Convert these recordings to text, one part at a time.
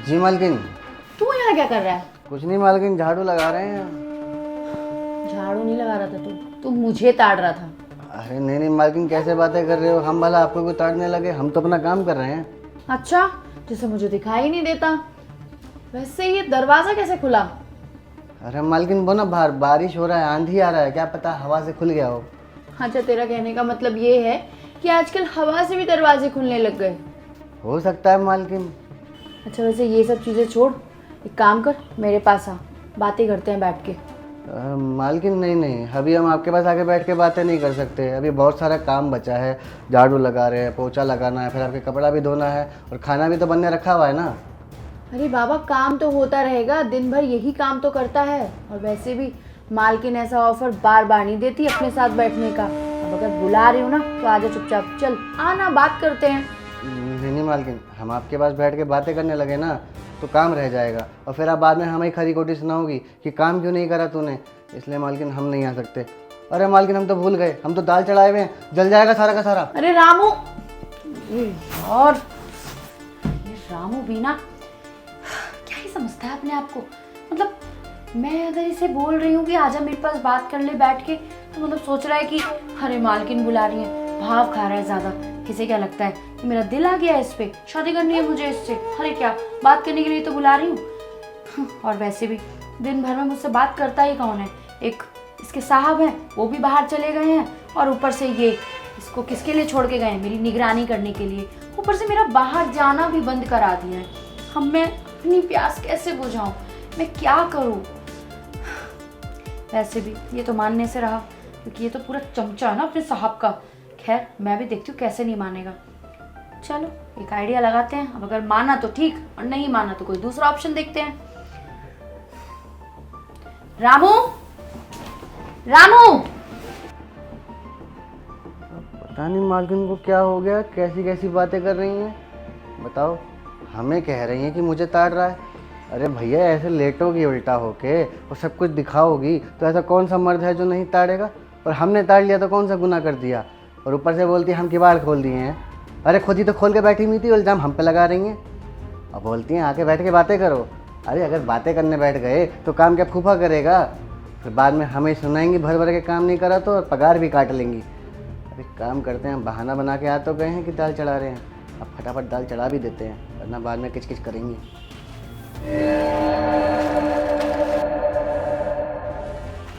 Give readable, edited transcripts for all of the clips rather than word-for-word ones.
जी मालकिन। तू यहाँ क्या कर रहा है? कुछ नहीं मालकिन, झाड़ू लगा रहे हैं। झाड़ू नहीं लगा रहा था तू मुझे ताड़ रहा था। अरे नहीं नहीं मालकिन, कैसे बातें कर रहे हो? हम भला आपको कोई ताड़ने लगे? हम तो अपना काम कर रहे हैं। अच्छा, जिसे मुझे दिखाई नहीं देता। वैसे ये दरवाजा कैसे खुला? अरे मालकिन वो ना बाहर बारिश हो रहा है, आंधी आ रहा है, क्या पता हवा से खुल गया हो। अच्छा, तेरा कहने का मतलब ये है कि आजकल हवा से भी दरवाजे खुलने लग गए। हो सकता है मालकिन। अच्छा, वैसे ये सब चीज़ें छोड़, एक काम कर, मेरे पास आ, बातें करते हैं बैठ के। मालकिन नहीं नहीं, अभी हम आपके पास आके बैठ के बातें नहीं कर सकते। अभी बहुत सारा काम बचा है। झाड़ू लगा रहे हैं, पोछा लगाना है, फिर आपके कपड़ा भी धोना है और खाना भी तो बनने रखा हुआ है ना। अरे बाबा, काम तो होता रहेगा, दिन भर यही काम तो करता है। और वैसे भी मालकिन ऐसा ऑफर बार बार नहीं देती अपने साथ बैठने का। अब अगर बुला रही हूँ ना तो आजा चुपचाप, चल आना, बात करते हैं। नहीं नहीं मालकिन, हम आपके पास बैठ के बातें करने लगे ना तो काम रह जाएगा और फिर आप बाद में हमें खरी खोटी सुनाओगी कि काम क्यों नहीं करा तूने। इसलिए मालकिन हम नहीं आ सकते। अरे मालकिन हम तो भूल गए, हम तो दाल चढ़ाए हुए हैं, जल जाएगा सारा का सारा। अरे रामू, ये यार, ये रामू भी ना क्या ही समझता है अपने आप को। मतलब मैं अगर इसे बोल रही हूँ कि आजा मेरे पास बात कर ले बैठ के, तो मतलब सोच रहा है कि अरे मालकिन बुला रही है, भाव खा रहा है ज्यादा। किसे क्या लगता है कि मेरा दिल आ गया है इस पे, शादी करनी है मुझे इससे? अरे क्या बात करने के लिए तो बुला रही हूँ। और वैसे भी दिन भर में मुझसे बात करता ही कौन है? एक इसके साहब हैं, वो भी बाहर चले गए हैं, और ऊपर से ये इसको किसके लिए छोड़ के गए हैं? मेरी निगरानी करने के लिए। ऊपर से मेरा बाहर जाना भी बंद करा दिया है। हम मैं अपनी प्यास कैसे बुझाऊं? मैं क्या करूं? वैसे भी ये तो मानने से रहा, क्योंकि ये तो पूरा चमचा है ना अपने साहब का। खैर, मैं भी देखती हूँ कैसे नहीं मानेगा। चलो एक आइडिया लगाते हैं। अब अगर माना तो ठीक, और नहीं माना तो कोई दूसरा ऑप्शन देखते हैं। रामू, रामू! पता नहीं मालकिन को क्या हो गया, कैसी कैसी बातें कर रही हैं। बताओ, हमें कह रही हैं कि मुझे ताड़ रहा है। अरे भैया, ऐसे लेटोगी उल्टा होके और सब कुछ दिखाओगी तो ऐसा कौन सा मर्द है जो नहीं ताड़ेगा? और हमने ताड़ लिया तो कौन सा गुनाह कर दिया? और ऊपर से बोलती है हम किवाड़ खोल दिए हैं। अरे खुद ही तो खोल के बैठी हुई थी, इल्ज़ाम हम पे लगा रही हैं। और बोलती हैं आके बैठ के बातें करो। अरे अगर बातें करने बैठ गए तो काम क्या फूफा करेगा? फिर बाद में हमें सुनाएंगी भर भर के काम नहीं करा तो, और पगार भी काट लेंगी। अरे काम करते हैं, बहाना बना के आ तो गए हैं कि दाल चढ़ा रहे हैं, अब फटाफट दाल चढ़ा भी देते हैं, वरना बाद में किच किच करेंगी।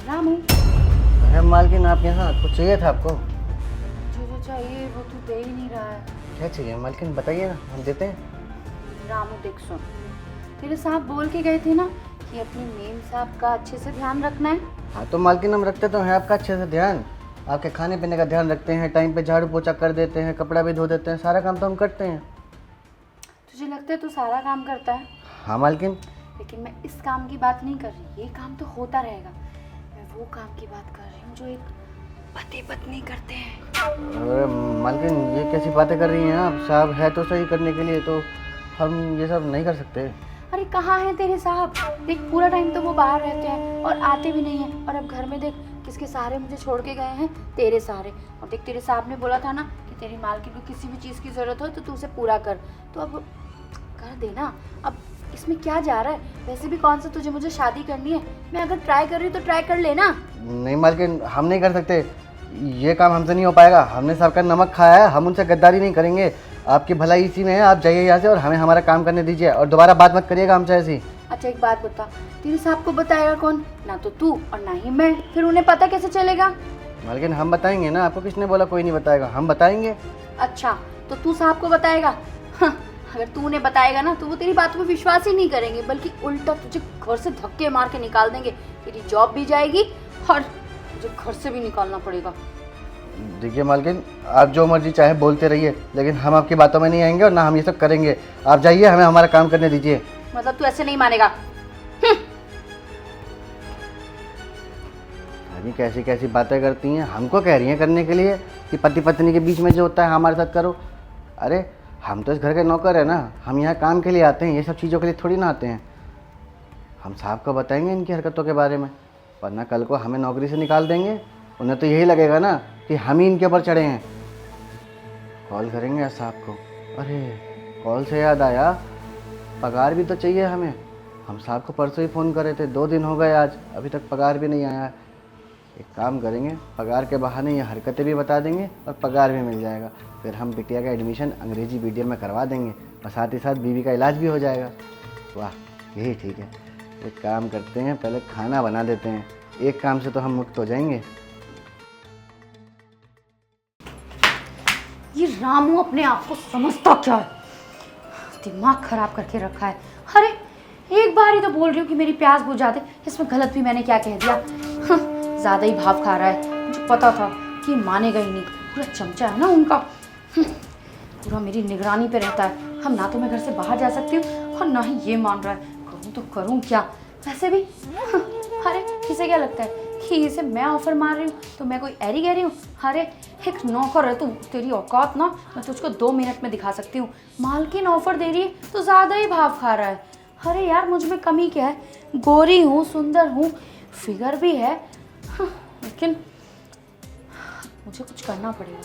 रामू, अरे मालकिन, आप यहाँ कुछ चाहिए था आपको? जो चाहिए वो तू दे ही नहीं रहा है। क्या चाहिए मालकिन, बताइए ना, हम देते हैं। रामू देख सुन, तेरे साहब बोल के गए थे ना कि अपने मेम साहब का अच्छे से ध्यान रखना है। हाँ तो मालकिन, हम रखते तो हैं आपका अच्छे से ध्यान। आपके खाने पीने का ध्यान रखते हैं, टाइम पे झाड़ू पोछा कर देते हैं, कपड़ा भी धो देते हैं, सारा काम तो हम करते हैं। तुझे लगता है तू सारा काम करता है? हाँ मालकिन। लेकिन मैं इस काम की बात नहीं कर रही, ये काम तो होता रहेगा। मैं वो काम की बात कर रही हूँ जो एक पति पत्नी करते हैं। अरे मालकिन, ये कैसी बातें कर रही हैं आप? साहब है तो सही करने के लिए, तो हम ये सब नहीं कर सकते। अरे कहाँ हैं तेरे साहब? देख, पूरा टाइम तो वो बाहर रहते हैं और आते भी नहीं हैं। और अब घर में देख किसके सहारे मुझे छोड़ के गए हैं? तेरे सहारे। और देख, तेरे साहब ने बोला था ना कि तेरी मालकिन को किसी भी चीज़ की ज़रूरत हो तो तू उसे पूरा कर, तो अब कर देना। अब इसमें क्या जा रहा है? वैसे भी कौन सा तुझे मुझे शादी करनी है? मैं अगर ट्राई कर रही हूँ तो ट्राई कर लेना। नहीं मालकिन, हम नहीं कर सकते, ये काम हमसे नहीं हो पाएगा। हमने सबका नमक खाया है, हम उनसे गद्दारी नहीं करेंगे। आपकी भलाई इसी में है, आप जाइए यहाँ से और हमें हमारा काम करने दीजिए, और दोबारा बात मत करिएगा हमसे ऐसी। अच्छा एक बात बता, तेरे साहब को बताएगा कौन? ना तो तू और ना ही मैं। फिर उन्हें पता कैसे चलेगा? मालकिन हम बताएंगे ना, आपको किसने बोला कोई नहीं बताएगा? हम बताएंगे। अच्छा, तो तू साहब को बताएगा? हाँ, अगर तू उन्हें बताएगा ना तो वो तेरी बातों पे विश्वास ही नहीं करेंगे, बल्कि उल्टा तुझे घर से धक्के मार के निकाल देंगे। तेरी जॉब भी जाएगी और तुझे घर से भी निकालना पड़ेगा। देखिए मालकिन, आप जो मर्जी चाहे बोलते रहिए, लेकिन हम आपकी बातों में नहीं आएंगे और ना हम ये सब करेंगे। आप जाइए, हमें हमारा काम करने दीजिए। मतलब तू ऐसे नहीं मानेगा? अभी कैसी कैसी बातें करती हैं, हमको कह रही हैं करने के लिए कि पति पत्नी के बीच में जो होता है हमारे साथ करो। अरे हम तो इस घर के नौकर है ना, हम यहाँ काम के लिए आते हैं, ये सब चीज़ों के लिए थोड़ी ना आते हैं। हम साहब को बताएंगे इनकी हरकतों के बारे में, वरना कल को हमें नौकरी से निकाल देंगे। उन्हें तो यही लगेगा ना कि हम ही इनके ऊपर चढ़े हैं। कॉल करेंगे साहब को। अरे कॉल से याद आया, पगार भी तो चाहिए हमें। हम साहब को परसों ही फ़ोन करे थे, 2 दिन हो गए आज, अभी तक पगार भी नहीं आया। एक काम करेंगे, पगार के बहाने ये हरकतें भी बता देंगे और पगार भी मिल जाएगा। फिर हम बिटिया का एडमिशन अंग्रेजी मीडियम में करवा देंगे और साथ ही साथ बीवी का इलाज भी हो जाएगा। वाह, यही ठीक है। एक काम करते हैं, पहले खाना बना देते हैं, एक काम से तो हम मुक्त हो जाएंगे। ये रामू अपने आप को समझता क्या है? दिमाग खराब करके रखा है। अरे एक बार ही तो बोल रही हूँ कि मेरी प्यास बुझा दे, इसमें गलत भी मैंने क्या कह दिया? ज़्यादा ही भाव खा रहा है, मुझे पता था कि मानेगा ही नहीं। पूरा चमचा है ना उनका, पूरा मेरी निगरानी पे रहता है। हम ना तो मैं घर से बाहर जा सकती हूँ और ना ही ये मान रहा है। करूँ तो करूँ क्या? वैसे भी अरे इसे क्या लगता है कि इसे मैं ऑफर मार रही हूँ तो मैं कोई ऐरी गहरी हूँ? अरे एक नौकर है तू, तेरी औकात ना मैं तुझको 2 मिनट में दिखा सकती हूँ। मालकिन ऑफर दे रही है तो ज़्यादा ही भाव खा रहा है। अरे यार मुझ में कमी क्या है? गोरी हूँ, सुंदर हूँ, फिगर भी है, लेकिन मुझे कुछ करना पड़ेगा।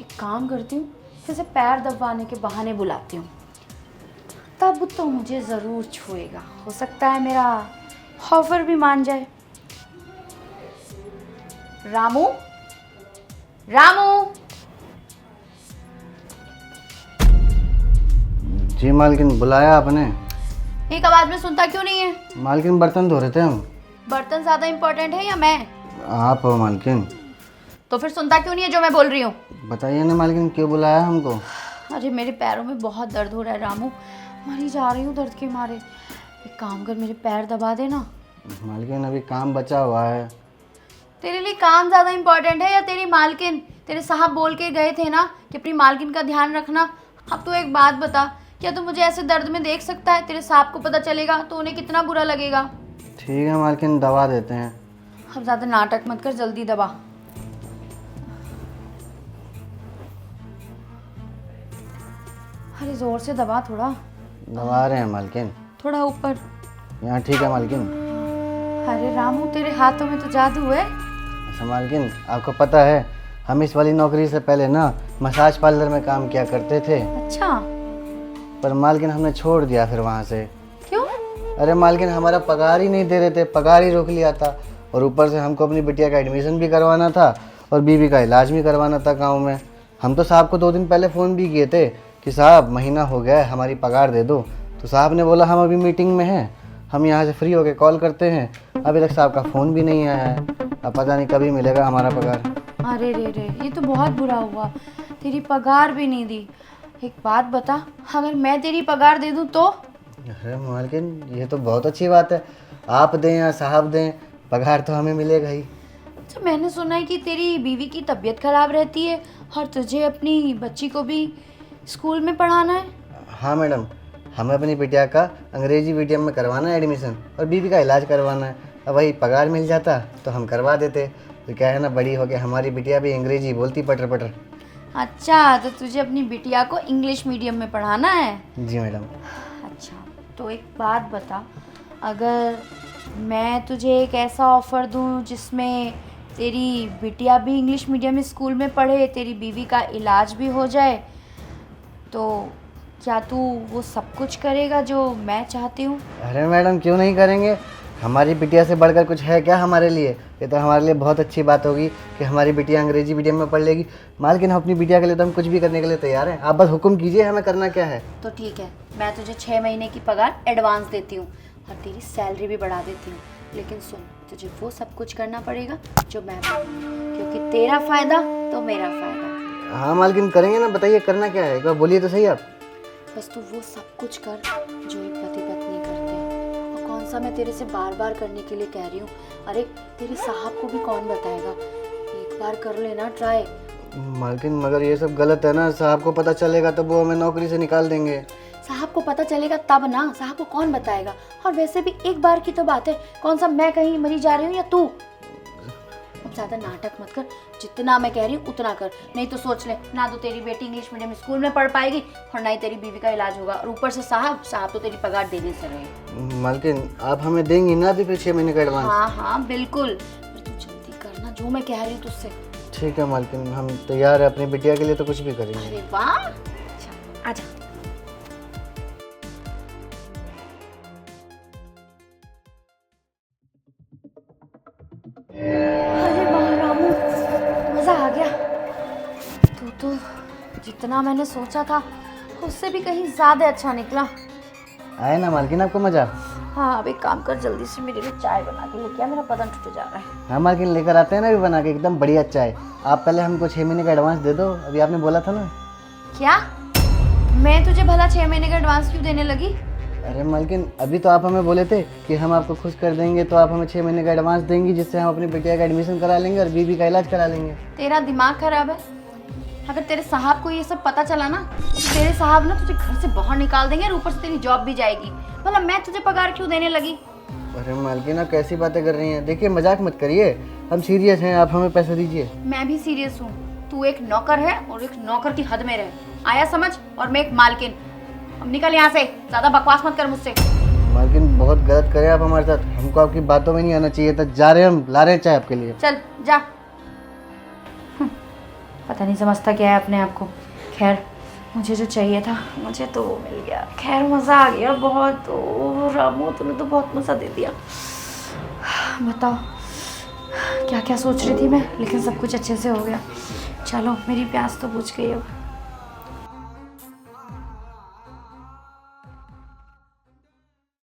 एक काम करती हूँ, इसे पैर दबाने के बहाने बुलाती हूँ, तब तो मुझे ज़रूर छुएगा। हो सकता है मेरा ऑफर भी मान जाए। रामू, रामू। जी मालकिन, बुलाया आपने? एक आवाज में सुनता क्यों नहीं है? मालकिन बर्तन धो रहे थे हम। बर्तन ज्यादा इम्पोर्टेंट है या मैं? आप हो मालकिन। तो फिर सुनता क्यों नहीं है जो मैं बोल रही हूँ? बताइए ना मालकिन, क्यों बुलाया हमको? अरे मेरे पैरों में बहुत दर्द हो रहा है रामू, मरी जा रही हूँ दर्द के मारे। एक काम कर, मेरे पैर दबा दे ना। मालकिन अभी काम बचा हुआ है। तेरे लिए काम ज़्यादा इम्पोर्टेंट है या तेरी मालकिन? तेरे साहब बोल के गए थे ना कि अपनी मालकिन का ध्यान रखना। अब तो एक बात बता, क्या तू मुझे ऐसे दर्द में देख सकता है? तेरे साहब को पता चलेगा तो उन्हें कितना बुरा लगेगा। ठीक है मालकिन, दवा देते हैं। अब ज़्यादा नाटक मत कर, जल्दी दबा। अरे जोर से दबा, थोड़ा दबा रहे हैं मालकिन। थोड़ा ऊपर। यहाँ ठीक है मालकिन। अरे रामू तेरे हाथों में तो जादू है। अच्छा मालकिन, आपको पता है हम इस वाली नौकरी से पहले ना मसाज पार्लर में काम किया करते थे। अच्छा, पर मालकिन हमने छोड़ दिया फिर वहाँ से। क्यों? अरे मालकिन हमारा पगार ही नहीं दे रहे थे, पगार ही रोक लिया था। और ऊपर से हमको अपनी बिटिया का एडमिशन भी करवाना था और बीवी का इलाज भी करवाना था गाँव में। हम तो साहब को 2 दिन पहले फ़ोन भी किए थे कि साहब महीना हो गया है, हमारी पगार दे दो। तो साहब ने बोला हम अभी मीटिंग में हैं, हम यहाँ से फ्री होके कॉल करते हैं। अभी तक साहब का फ़ोन भी नहीं आया है, अब पता नहीं कभी मिलेगा हमारा पगार। अरे रे, ये तो बहुत बुरा हुआ, तेरी पगार भी नहीं दी। एक बात बता, अगर मैं तेरी पगार दे दूँ तो? अरे मालकिन ये तो बहुत अच्छी बात है, आप दें या साहब दें, पगार तो हमें मिलेगा ही। अच्छा, मैंने सुना है कि तेरी बीवी की तबीयत खराब रहती है और तुझे अपनी बच्ची को भी स्कूल में पढ़ाना है। हाँ मैडम, हमें अपनी बिटिया का अंग्रेजी मीडियम में करवाना है एडमिशन और बीवी का इलाज करवाना है। अब वही पगार मिल जाता तो हम करवा देते। तो क्या है ना, बड़ी हो गया हमारी बिटिया भी अंग्रेजी बोलती पटर पटर। अच्छा, तो तुझे अपनी बिटिया को इंग्लिश मीडियम में पढ़ाना है? जी मैडम। अच्छा, तो एक बात बता, अगर मैं तुझे एक ऐसा ऑफ़र दूं जिसमें तेरी बिटिया भी इंग्लिश मीडियम स्कूल में पढ़े, तेरी बीवी का इलाज भी हो जाए, तो क्या तू वो सब कुछ करेगा जो मैं चाहती हूँ? अरे मैडम क्यों नहीं करेंगे, हमारी बिटिया से बढ़कर कुछ है क्या हमारे लिए? ये तो हमारे लिए बहुत अच्छी बात होगी कि हमारी बिटिया अंग्रेजी मीडियम में पढ़ लेगी। मालकिन हम अपनी बिटिया के लिए तो हम कुछ भी करने के लिए तैयार हैं, आप बस हुक्म कीजिए हमें करना क्या है। तो ठीक है, मैं तुझे 6 महीने की पगार एडवांस देती हूँ और तेरी सैलरी भी बढ़ा देती हूँ। लेकिन सुन, तुझे वो सब कुछ करना पड़ेगा जो मैं बोलूँ, क्योंकि तेरा फ़ायदा तो मेरा फ़ायदा। हाँ मालकिन करेंगे ना, बताइए करना क्या है, एक बार बोलिए तो सही आप। बस तू वो सब कुछ कर जो एक पति पत्नी करते हैं। और कौन सा मैं तेरे से बार बार करने के लिए कह रही हूँ? अरे तेरे साहब को भी कौन बताएगा, एक बार कर लेना ट्राई। मालकिन मगर ये सब गलत है ना, साहब को पता चलेगा तो वो हमें नौकरी से निकाल देंगे। साहब को पता चलेगा तब ना, साहब को कौन बताएगा? और वैसे भी एक बार की तो बात है, कौन सा मैं कहीं मरी जा रही हूँ या तू? अब ज़्यादा नाटक मत कर, जितना मैं कह रही हूँ उतना कर, नहीं तो सोच ले, ना तो तेरी बेटी इंग्लिश मीडियम स्कूल में पढ़ पाएगी और ना ही तेरी बीवी का इलाज होगा, और ऊपर से साहब तो तेरी पगार देने से रहे। मालकिन आप हमें देंगी ना अभी फिर 6 महीने का एडवांस? हाँ हाँ बिल्कुल, पर तू जल्दी करना जो मैं कह रही हूँ तुझसे। ठीक है मालकिन, हम तैयार है, अपनी बिटिया के लिए तो कुछ भी करेंगे। अरे वाह, अच्छा आजा। तो जितना मैंने सोचा था उससे भी कहीं ज़्यादा अच्छा निकला। आए ना मालकिन आपको मज़ा? हाँ, अब एक काम कर, जल्दी से मेरे लिए चाय बना के लेके आ, मेरा बदन टूट जा रहा है। हाँ मालकिन, लेकर आते हैं ना अभी बना के, एकदम बढ़िया चाय। आप पहले हमको 6 महीने का एडवांस दे दो, अभी आपने बोला था ना। क्या? मैं तुझे भला 6 महीने का एडवांस क्यों देने लगी? अरे मालकिन, अभी तो आप हमें बोले थे कि हम आपको खुश कर देंगे, तो आप हमें 6 महीने का एडवांस देंगी, जिससे हम अपनी बिटिया का एडमिशन करा लेंगे और बीबी का इलाज करा लेंगे। तेरा दिमाग खराब है? अगर तेरे साहब को ये सब पता चला ना तो तेरे साहब ना तुझे घर से बाहर निकाल देंगे और ऊपर से तेरी जॉब भी जाएगी। भला मैं तुझे पगार क्यों देने लगी? अरे मालकिन, आप कैसी बातें कर रही हैं? देखिए, मजाक मत करिए, हम सीरियस हैं, आप हमें पैसे दीजिए। मैं भी सीरियस हूँ। तू एक नौकर है और एक नौकर की हद में रह, आया समझ? और मैं एक मालकिन। अब निकल यहाँ से, ज्यादा बकवास मत कर मुझसे। मालकिन, बहुत गलत करे आप हमारे साथ, हमको आपकी बातों में नहीं आना चाहिए था। जा रहे हैं हम, ला रहे हैं चाय आपके लिए। चल जा। पता नहीं समझता क्या है अपने आप को। खैर, मुझे जो चाहिए था मुझे तो वो मिल गया। खैर, मज़ा आ गया बहुत। ओ रामू, तूने तो बहुत मज़ा दे दिया। बताओ क्या क्या सोच रही थी मैं, लेकिन सब कुछ अच्छे से हो गया। चलो, मेरी प्यास तो बुझ गई अब।